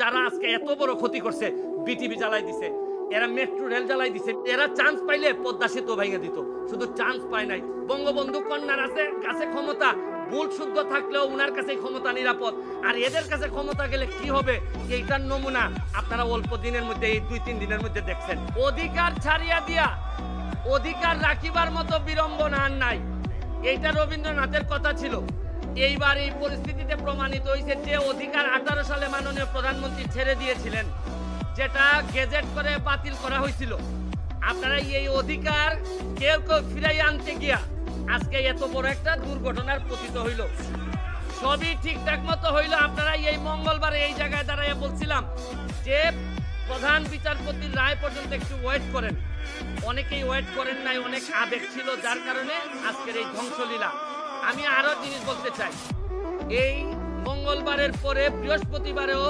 যারা আজকে এত বড় ক্ষতি করছে, বিটিভি জ্বালাই দিছে, এরা মেট্রো রেল জ্বালাই দিছে, এরা চান্স পাইলে পদ্মা সেতু ভেঙে দিত, শুধু চান্স পায় নাই। বঙ্গবন্ধু কন্যার কাছে ক্ষমতা ভুল শুদ্ধ থাকলেও উনার কাছে ক্ষমতা নিরাপদ, আর এদের কাছে ক্ষমতা গেলে কি হবে এইটার নমুনা আপনারা অল্প দিনের মধ্যে, এই 2-3 দিনের মধ্যে দেখছেন। অধিকার ছাড়িয়া দিয়া অধিকার রাখিবার মতো বিড়ম্বনা আর নাই, এইটা রবীন্দ্রনাথের কথা ছিল। এইবার এই পরিস্থিতিতে প্রমাণিত হয়েছে যে অধিকার 18 সালে মাননীয় প্রধানমন্ত্রী ছেড়ে দিয়েছিলেন, যেটা গেজেট করে বাতিল করা হয়েছিল। আপনারা এই অধিকার কেউ কেউ ফিরাই আনতে গিয়া আজকে এত বড় একটা দুর্ঘটনার পতিত হইল। সবই ঠিকঠাক মতো হইল। আপনারা এই মঙ্গলবার এই জায়গায় দাঁড়াইয়া বলছিলাম যে প্রধান বিচারপতির রায় পর্যন্ত একটু ওয়েট করেন। অনেকেই ওয়েট করেন নাই, অনেক আবেগ ছিল, যার কারণে আজকের এই ধ্বংসলীলা। আমি আরো জিনিস বলতে চাই, এই মঙ্গলবারের পরে বৃহস্পতিবারেও